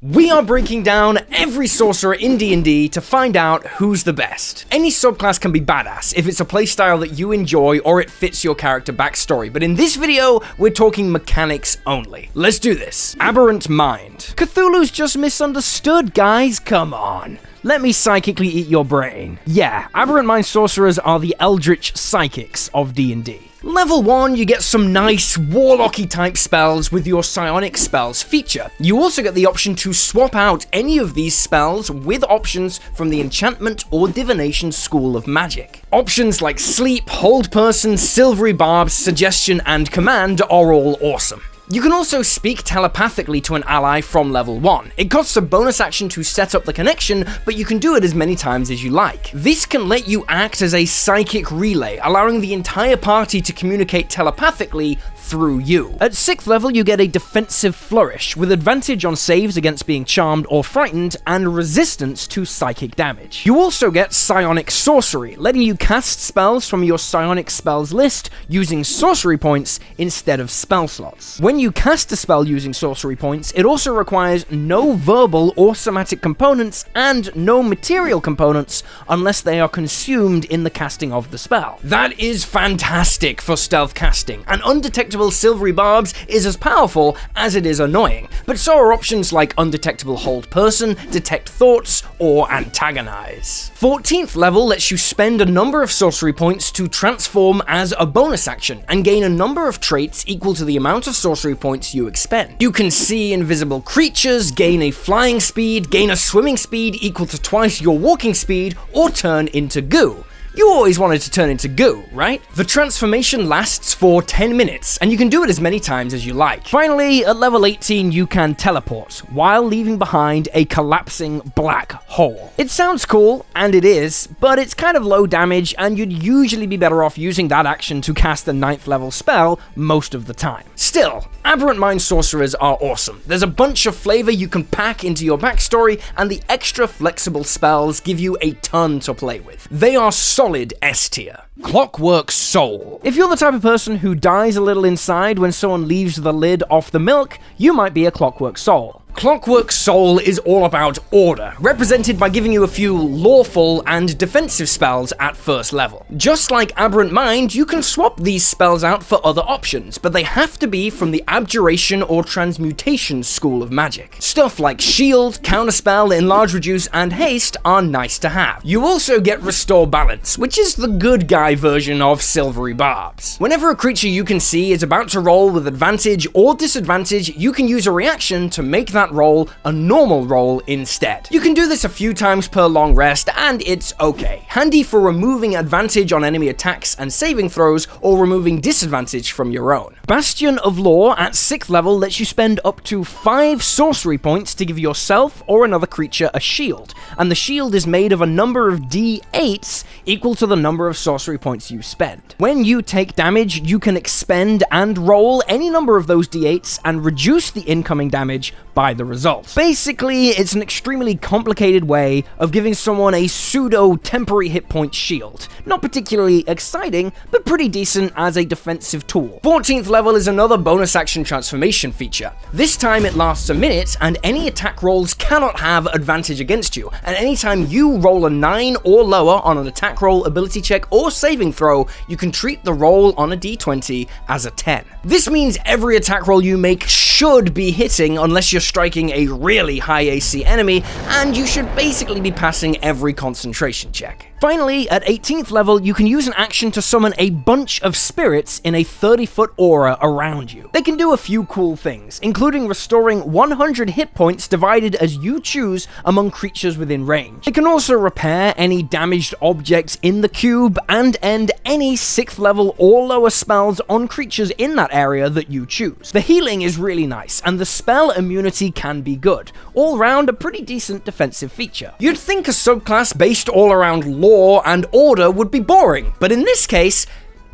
We are breaking down every sorcerer in D&D to find out who's the best. Any subclass can be badass if it's a playstyle that you enjoy or it fits your character backstory, but in this video, we're talking mechanics only. Let's do this. Aberrant Mind. Cthulhu's just misunderstood, guys, come on. Let me psychically eat your brain. Yeah, Aberrant Mind sorcerers are the eldritch psychics of D&D. Level 1, you get some nice warlocky type spells with your psionic spells feature. You also get the option to swap out any of these spells with options from the enchantment or divination school of magic. Options like sleep, hold person, silvery barbs, suggestion, and command are all awesome. You can also speak telepathically to an ally from level 1. It costs a bonus action to set up the connection, but you can do it as many times as you like. This can let you act as a psychic relay, allowing the entire party to communicate telepathically through you. At 6th level, you get a defensive flourish, with advantage on saves against being charmed or frightened, and resistance to psychic damage. You also get Psionic Sorcery, letting you cast spells from your psionic spells list using sorcery points instead of spell slots. When you cast a spell using sorcery points, it also requires no verbal or somatic components and no material components unless they are consumed in the casting of the spell. That is fantastic for stealth casting, and undetectable silvery barbs is as powerful as it is annoying, but so are options like undetectable hold person, detect thoughts, or antagonize. 14th level lets you spend a number of sorcery points to transform as a bonus action and gain a number of traits equal to the amount of sorcery points you expend. You can see invisible creatures, gain a flying speed, gain a swimming speed equal to twice your walking speed, or turn into goo. You always wanted to turn into goo, right? The transformation lasts for 10 minutes, and you can do it as many times as you like. Finally, at level 18, you can teleport, while leaving behind a collapsing black hole. It sounds cool, and it is, but it's kind of low damage, and you'd usually be better off using that action to cast a 9th level spell most of the time. Still, Aberrant Mind sorcerers are awesome. There's a bunch of flavor you can pack into your backstory, and the extra flexible spells give you a ton to play with. They are solid S tier. Clockwork Soul. If you're the type of person who dies a little inside when someone leaves the lid off the milk, you might be a Clockwork Soul. Clockwork Soul is all about order, represented by giving you a few lawful and defensive spells at first level. Just like Aberrant Mind, you can swap these spells out for other options, but they have to be from the Abjuration or Transmutation school of magic. Stuff like Shield, Counterspell, Enlarge, Reduce, and Haste are nice to have. You also get Restore Balance, which is the good guy version of Silvery Barbs. Whenever a creature you can see is about to roll with advantage or disadvantage, you can use a reaction to make that roll a normal roll instead. You can do this a few times per long rest, and it's okay. Handy for removing advantage on enemy attacks and saving throws, or removing disadvantage from your own. Bastion of Law at 6th level lets you spend up to 5 sorcery points to give yourself or another creature a shield, and the shield is made of a number of d8s equal to the number of sorcery points you spend. When you take damage, you can expend and roll any number of those d8s and reduce the incoming damage by the result. Basically, it's an extremely complicated way of giving someone a pseudo temporary hit point shield. Not particularly exciting, but pretty decent as a defensive tool. 14th level is another bonus action transformation feature. This time it lasts a minute, and any attack rolls cannot have advantage against you, and anytime you roll a 9 or lower on an attack roll, ability check, or saving throw, you can treat the roll on a d20 as a 10. This means every attack roll you make should be hitting unless you're striking a really high AC enemy, and you should basically be passing every concentration check. Finally, at 18th level, you can use an action to summon a bunch of spirits in a 30-foot aura around you. They can do a few cool things, including restoring 100 hit points divided as you choose among creatures within range. They can also repair any damaged objects in the cube and end any 6th level or lower spells on creatures in that area that you choose. The healing is really nice, and the spell immunity can be good. All round, a pretty decent defensive feature. You'd think a subclass based all around law and order would be boring, but in this case,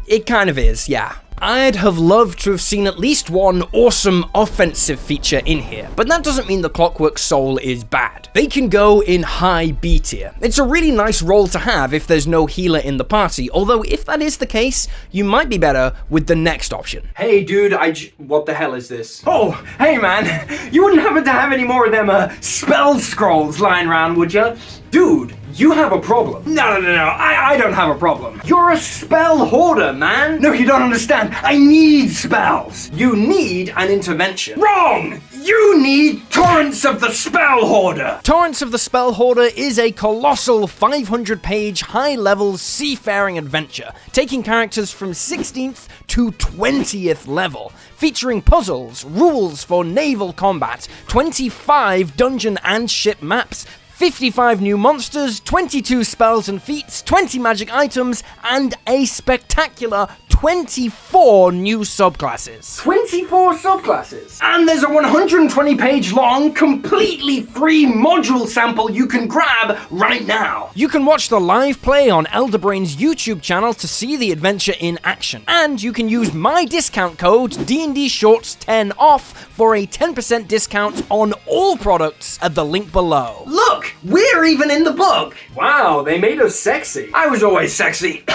it kind of is, yeah. I'd have loved to have seen at least one awesome offensive feature in here, but that doesn't mean the Clockwork Soul is bad. They can go in high B tier. It's a really nice role to have if there's no healer in the party, although if that is the case, you might be better with the next option. Hey dude, what the hell is this? Oh, hey man, you wouldn't happen to have any more of them spell scrolls lying around, would you? Dude, you have a problem. No, I don't have a problem. You're a spell hoarder, man. No, you don't understand. I need spells. You need an intervention. Wrong! You need Torrents of the Spell Hoarder! Torrents of the Spell Hoarder is a colossal 500-page, high-level seafaring adventure, taking characters from 16th to 20th level, featuring puzzles, rules for naval combat, 25 dungeon and ship maps, 55 new monsters, 22 spells and feats, 20 magic items, and a spectacular 24 new subclasses. 24 subclasses? And there's a 120-page long, completely free module sample you can grab right now. You can watch the live play on Elderbrain's YouTube channel to see the adventure in action. And you can use my discount code D&D Shorts 10 off for a 10% discount on all products at the link below. Look, we're even in the book. Wow, they made us sexy. I was always sexy.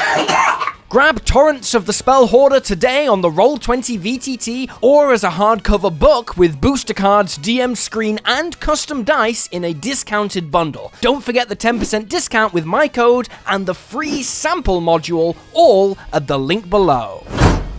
Grab Torrents of the Spell Hoarder today on the Roll20 VTT or as a hardcover book with booster cards, DM screen, and custom dice in a discounted bundle. Don't forget the 10% discount with my code and the free sample module, all at the link below.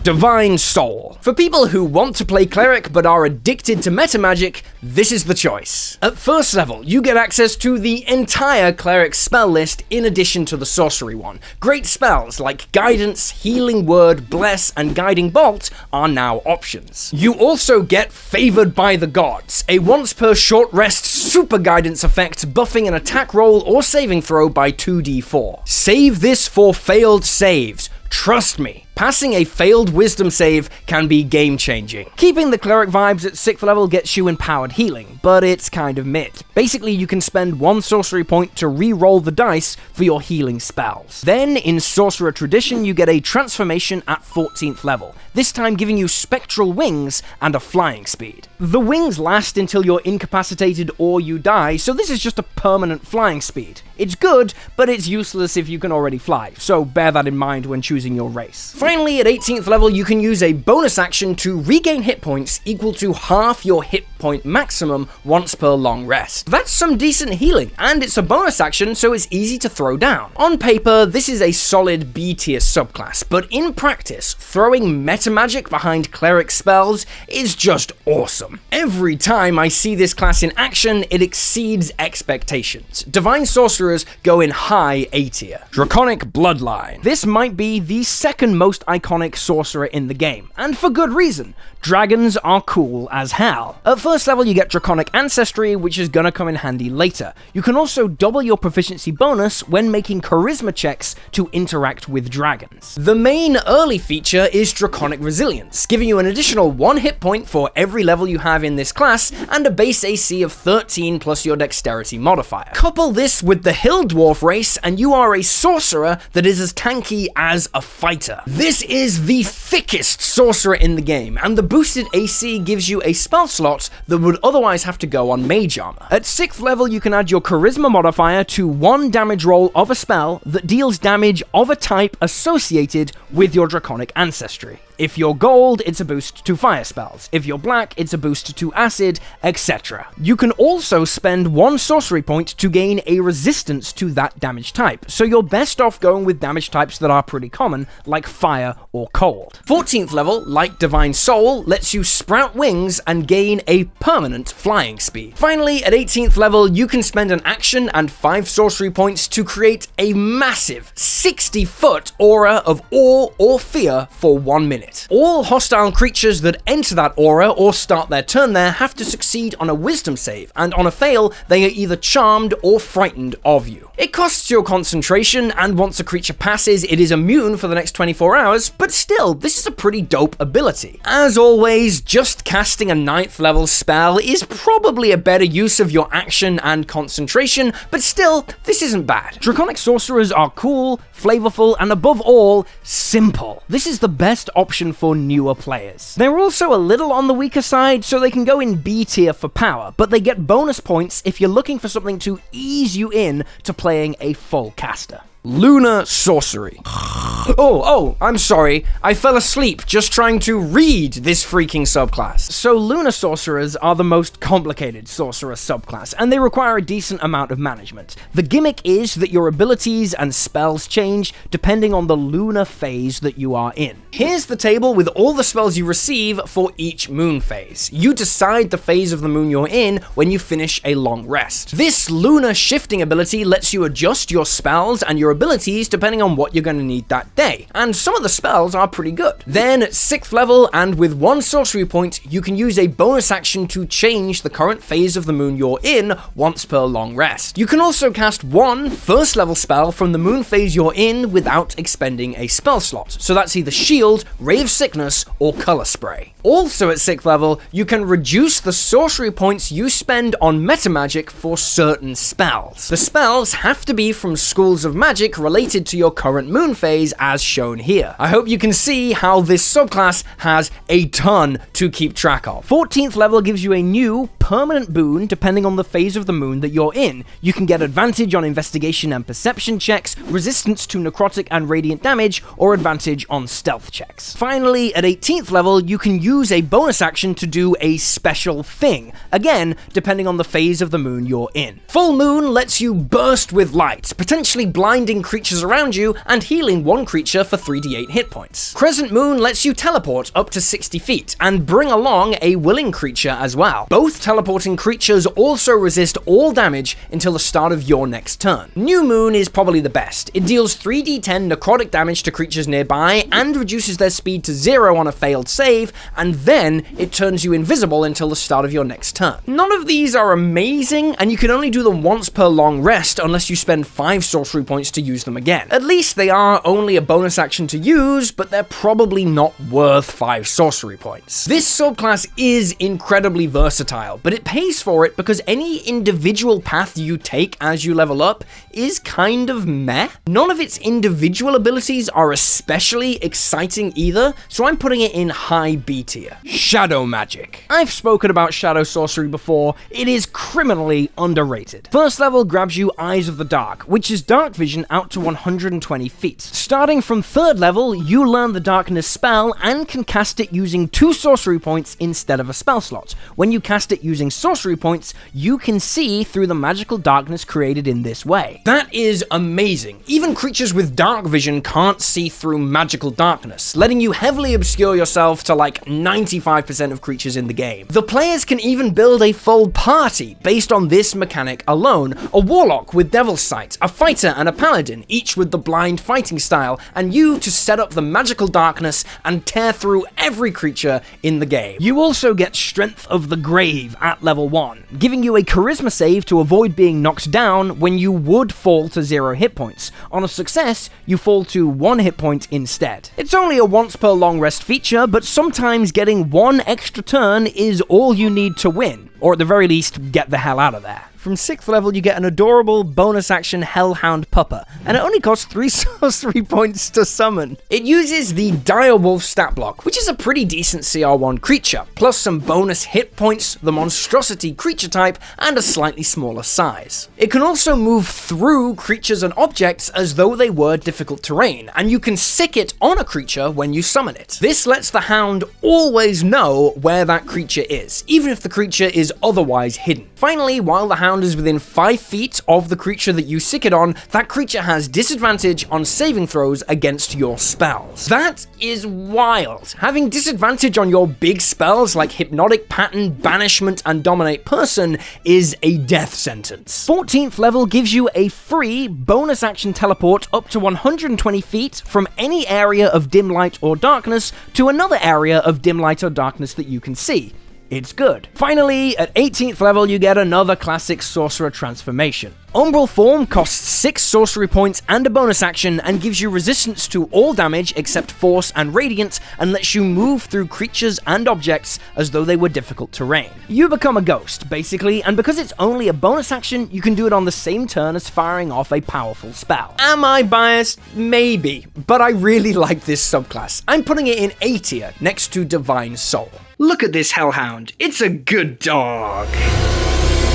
Divine Soul. For people who want to play Cleric but are addicted to meta magic, this is the choice. At first level, you get access to the entire Cleric spell list in addition to the Sorcery one. Great spells like Guidance, Healing Word, Bless, and Guiding Bolt are now options. You also get Favored by the Gods, a once per short rest super guidance effect buffing an attack roll or saving throw by 2d4. Save this for failed saves. Trust me, passing a failed wisdom save can be game-changing. Keeping the cleric vibes at 6th level gets you empowered healing, but it's kind of mid. Basically, you can spend 1 sorcery point to re-roll the dice for your healing spells. Then, in Sorcerer tradition, you get a transformation at 14th level, this time giving you spectral wings and a flying speed. The wings last until you're incapacitated or you die, so this is just a permanent flying speed. It's good, but it's useless if you can already fly, so bear that in mind when choosing your race. Finally, at 18th level, you can use a bonus action to regain hit points equal to half your hit point maximum once per long rest. That's some decent healing, and it's a bonus action, so it's easy to throw down. On paper, this is a solid B tier subclass, but in practice, throwing meta magic behind cleric spells is just awesome. Every time I see this class in action, it exceeds expectations. Divine Sorcerers go in high A tier. Draconic Bloodline. This might be the second most iconic sorcerer in the game, and for good reason. Dragons are cool as hell. At first level, you get Draconic Ancestry, which is gonna come in handy later. You can also double your proficiency bonus when making charisma checks to interact with dragons. The main early feature is Draconic Resilience, giving you an additional 1 hit point for every level you have in this class, and a base AC of 13 plus your dexterity modifier. Couple this with the Hill Dwarf race, and you are a sorcerer that is as tanky as a fighter. This is the thickest sorcerer in the game, and the boosted AC gives you a spell slot that would otherwise have to go on mage armor. At 6th level, you can add your charisma modifier to 1 damage roll of a spell that deals damage of a type associated with your Draconic Ancestry. If you're gold, it's a boost to fire spells. If you're black, it's a boost to acid, etc. You can also spend 1 sorcery point to gain a resistance to that damage type, so you're best off going with damage types that are pretty common, like fire or cold. 14th level, like Divine Soul, lets you sprout wings and gain a permanent flying speed. Finally, at 18th level, you can spend an action and 5 sorcery points to create a massive 60-foot aura of awe or fear for 1 minute. All hostile creatures that enter that aura or start their turn there have to succeed on a wisdom save, and on a fail, they are either charmed or frightened of you. It costs your concentration, and once a creature passes, it is immune for the next 24 hours, but still, this is a pretty dope ability. As always, just casting a 9th level spell is probably a better use of your action and concentration, but still, this isn't bad. Draconic Sorcerers are cool, flavorful, and above all, simple. This is the best option option for newer players. They're also a little on the weaker side, so they can go in B tier for power, but they get bonus points if you're looking for something to ease you in to playing a full caster. Lunar Sorcery. Oh, I'm sorry. I fell asleep just trying to read this freaking subclass. So Lunar Sorcerers are the most complicated sorcerer subclass, and they require a decent amount of management. The gimmick is that your abilities and spells change depending on the lunar phase that you are in. Here's the table with all the spells you receive for each moon phase. You decide the phase of the moon you're in when you finish a long rest. This lunar shifting ability lets you adjust your spells and your abilities depending on what you're going to need that day, and some of the spells are pretty good. Then at 6th level, and with 1 sorcery point, you can use a bonus action to change the current phase of the moon you're in once per long rest. You can also cast 1 first level spell from the moon phase you're in without expending a spell slot, so that's either Shield, Ray of Sickness, or Color Spray. Also at 6th level, you can reduce the sorcery points you spend on meta magic for certain spells. The spells have to be from schools of magic related to your current moon phase as shown here. I hope you can see how this subclass has a ton to keep track of. 14th level gives you a new permanent boon depending on the phase of the moon that you're in. You can get advantage on investigation and perception checks, resistance to necrotic and radiant damage, or advantage on stealth checks. Finally, at 18th level, you can use a bonus action to do a special thing, again, depending on the phase of the moon you're in. Full moon lets you burst with light, potentially blinding creatures around you and healing 1 creature for 3d8 hit points. Crescent moon lets you teleport up to 60 feet and bring along a willing creature as well. Both teleporting creatures also resist all damage until the start of your next turn. New moon is probably the best. It deals 3d10 necrotic damage to creatures nearby and reduces their speed to 0 on a failed save, and then it turns you invisible until the start of your next turn. None of these are amazing, and you can only do them once per long rest unless you spend 5 sorcery points to use them again. At least they are only a bonus action to use, but they're probably not worth 5 sorcery points. This subclass is incredibly versatile, but it pays for it because any individual path you take as you level up is kind of meh. None of its individual abilities are especially exciting either, so I'm putting it in high B tier. Shadow Magic. I've spoken about Shadow Sorcery before. It is criminally underrated. First level grabs you Eyes of the Dark, which is dark vision out to 120 feet. Starting from 3rd level, you learn the Darkness spell and can cast it using 2 sorcery points instead of a spell slot. When you cast it using sorcery points, you can see through the magical darkness created in this way. That is amazing. Even creatures with dark vision can't see through magical darkness, letting you heavily obscure yourself to like 95% of creatures in the game. The players can even build a full party based on this mechanic alone. A warlock with Devil's Sight, a fighter and a paladin, each with the blind fighting style, and you to set up the magical darkness and tear through every creature in the game. You also get Strength of the Grave at level 1, giving you a charisma save to avoid being knocked down when you would fall to 0 hit points. On a success, you fall to 1 hit point instead. It's only a once per long rest feature, but sometimes getting 1 extra turn is all you need to win, or at the very least, get the hell out of there. From 6th level, you get an adorable bonus action Hellhound Pupper, and it only costs 3 sorcery points to summon. It uses the Direwolf stat block, which is a pretty decent CR1 creature, plus some bonus hit points, the monstrosity creature type, and a slightly smaller size. It can also move through creatures and objects as though they were difficult terrain, and you can sick it on a creature when you summon it. This lets the Hound always know where that creature is, even if the creature is otherwise hidden. Finally, while the Hound is within 5 feet of the creature that you sick it on, that creature has disadvantage on saving throws against your spells. That is wild. Having disadvantage on your big spells like Hypnotic Pattern, Banishment, and Dominate Person is a death sentence. 14th level gives you a free bonus action teleport up to 120 feet from any area of dim light or darkness to another area of dim light or darkness that you can see. it's good. Finally, at 18th level, you get another classic Sorcerer transformation. Umbral Form costs 6 sorcery points and a bonus action and gives you resistance to all damage except Force and Radiant and lets you move through creatures and objects as though they were difficult terrain. You become a ghost, basically, and because it's only a bonus action, you can do it on the same turn as firing off a powerful spell. Am I biased? Maybe, but I really like this subclass. I'm putting it in A tier, next to Divine Soul. Look at this Hellhound, it's a good dog.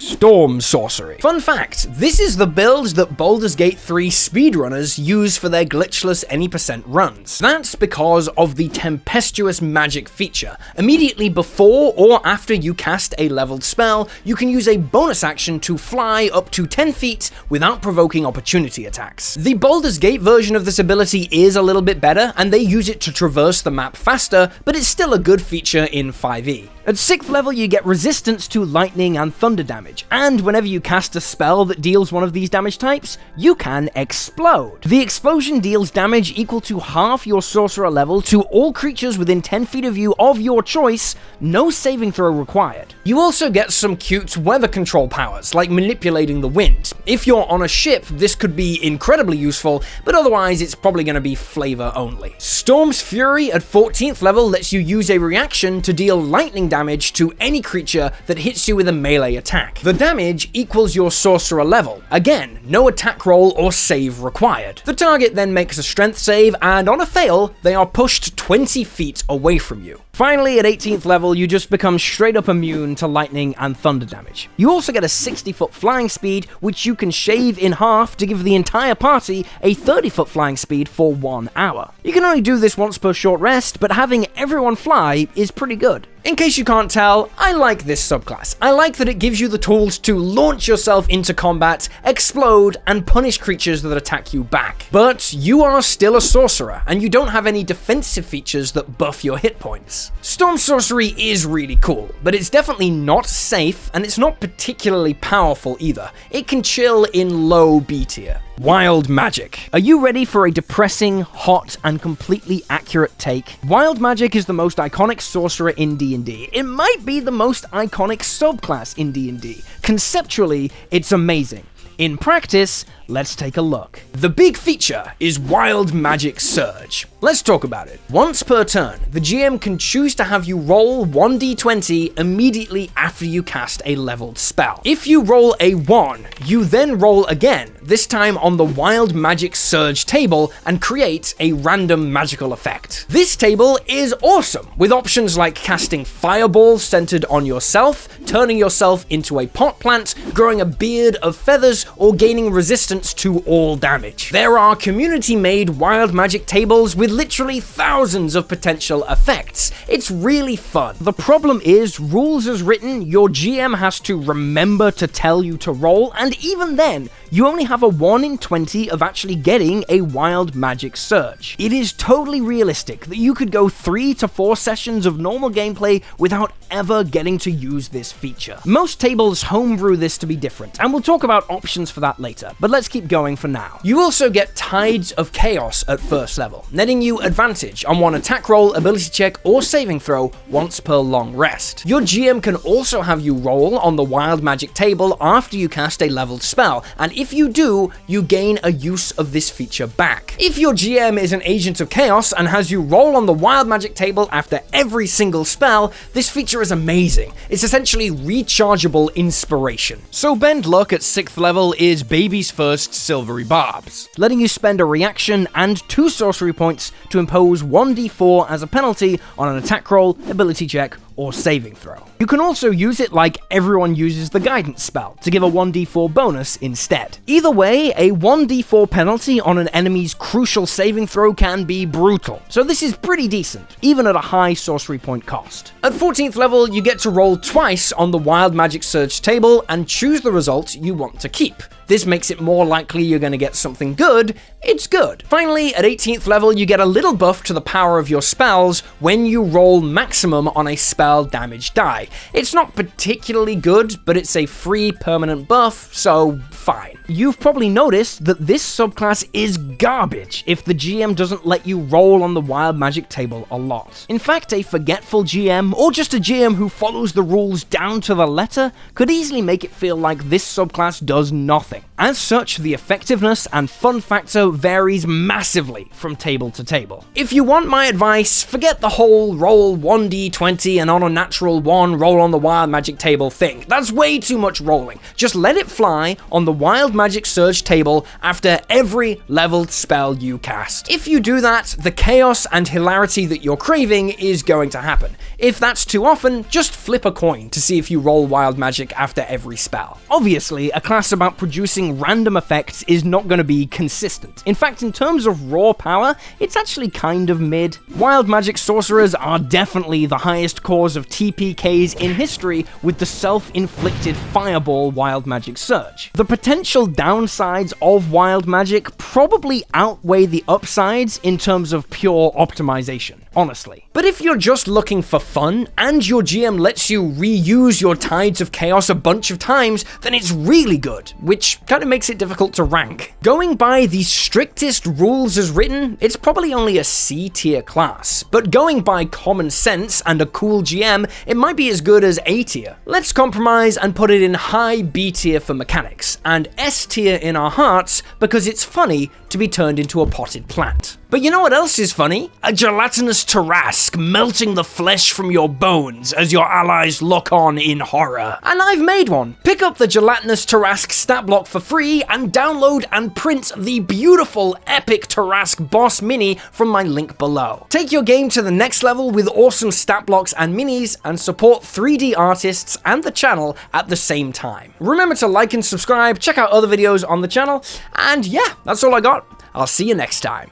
Storm Sorcery. Fun fact, this is the build that Baldur's Gate 3 speedrunners use for their glitchless any % runs. That's because of the tempestuous magic feature. Immediately before or after you cast a leveled spell, you can use a bonus action to fly up to 10 feet without provoking opportunity attacks. The Baldur's Gate version of this ability is a little bit better, and they use it to traverse the map faster, but it's still a good feature in 5e. At 6th level, you get resistance to lightning and thunder damage, and whenever you cast a spell that deals one of these damage types, you can explode. The explosion deals damage equal to half your sorcerer level to all creatures within 10 feet of you of your choice, no saving throw required. You also get some cute weather control powers, like manipulating the wind. If you're on a ship, this could be incredibly useful, but otherwise it's probably going to be flavor only. Storm's Fury at 14th level lets you use a reaction to deal lightning damage to any creature that hits you with a melee attack. The damage equals your sorcerer level. Again, no attack roll or save required. The target then makes a strength save, and on a fail, they are pushed 20 feet away from you. Finally, at 18th level, you just become straight up immune to lightning and thunder damage. You also get a 60-foot flying speed, which you can shave in half to give the entire party a 30-foot flying speed for 1 hour. You can only do this once per short rest, but having everyone fly is pretty good. In case you can't tell, I like this subclass. I like that it gives you the tools to launch yourself into combat, explode, and punish creatures that attack you back. But you are still a sorcerer, and you don't have any defensive features that buff your hit points. Storm Sorcery is really cool, but it's definitely not safe, and it's not particularly powerful either. It can chill in low B tier. Wild Magic. Are you ready for a depressing, hot, and completely accurate take? Wild Magic is the most iconic sorcerer in D&D. It might be the most iconic subclass in D&D. Conceptually, it's amazing. In practice, let's take a look. The big feature is Wild Magic Surge. Let's talk about it. Once per turn, the GM can choose to have you roll 1d20 immediately after you cast a leveled spell. If you roll a 1, you then roll again, this time on the Wild Magic Surge table, and create a random magical effect. This table is awesome, with options like casting fireballs centered on yourself, turning yourself into a pot plant, growing a beard of feathers, or gaining resistance to all damage. There are community-made wild magic tables with literally thousands of potential effects. It's really fun. The problem is, rules as written, your GM has to remember to tell you to roll, and even then, you only have a 1 in 20 of actually getting a wild magic surge. It is totally realistic that you could go 3 to 4 sessions of normal gameplay without ever getting to use this feature. Most tables homebrew this to be different, and we'll talk about options for that later, but let's keep going for now. You also get Tides of Chaos at first level, netting you advantage on one attack roll, ability check, or saving throw once per long rest. Your GM can also have you roll on the wild magic table after you cast a leveled spell, and if you do, you gain a use of this feature back. If your GM is an agent of chaos and has you roll on the wild magic table after every single spell, this feature is amazing. It's essentially rechargeable inspiration. So Bend Luck at 6th level is Baby's first Silvery Barbs, letting you spend a reaction and 2 sorcery points to impose 1d4 as a penalty on an attack roll, ability check, or saving throw. You can also use it like everyone uses the guidance spell, to give a 1d4 bonus instead. Either way, a 1d4 penalty on an enemy's crucial saving throw can be brutal, so this is pretty decent, even at a high sorcery point cost. At 14th level, you get to roll twice on the Wild Magic Surge table and choose the result you want to keep. This makes it more likely you're going to get something good. It's good. Finally, at 18th level, you get a little buff to the power of your spells when you roll maximum on a spell damage die. It's not particularly good, but it's a free permanent buff, so fine. You've probably noticed that this subclass is garbage if the GM doesn't let you roll on the wild magic table a lot. In fact, a forgetful GM, or just a GM who follows the rules down to the letter, could easily make it feel like this subclass does nothing. As such, the effectiveness and fun factor varies massively from table to table. If you want my advice, forget the whole roll 1d20 and on a natural 1 roll on the wild magic table thing. That's way too much rolling. Just let it fly on the wild magic surge table after every leveled spell you cast. If you do that, the chaos and hilarity that you're craving is going to happen. If that's too often, just flip a coin to see if you roll wild magic after every spell. Obviously, a class about producing random effects is not going to be consistent. In fact, in terms of raw power, it's actually kind of mid. Wild magic sorcerers are definitely the highest cause of TPKs in history with the self-inflicted fireball wild magic surge. The potential downsides of wild magic probably outweigh the upsides in terms of pure optimization, honestly. But if you're just looking for fun, and your GM lets you reuse your Tides of Chaos a bunch of times, then it's really good, which kind of makes it difficult to rank. Going by the strictest rules as written, it's probably only a C tier class, but going by common sense and a cool GM, it might be as good as A tier. Let's compromise and put it in high B tier for mechanics, and S tier in our hearts because it's funny to be turned into a potted plant. But you know what else is funny? A gelatinous Tarrasque melting the flesh from your bones as your allies look on in horror. And I've made one. Pick up the gelatinous Tarrasque stat block for free and download and print the beautiful epic Tarrasque boss mini from my link below. Take your game to the next level with awesome stat blocks and minis and support 3D artists and the channel at the same time. Remember to like and subscribe, check out other videos on the channel, and yeah, that's all I got. I'll see you next time.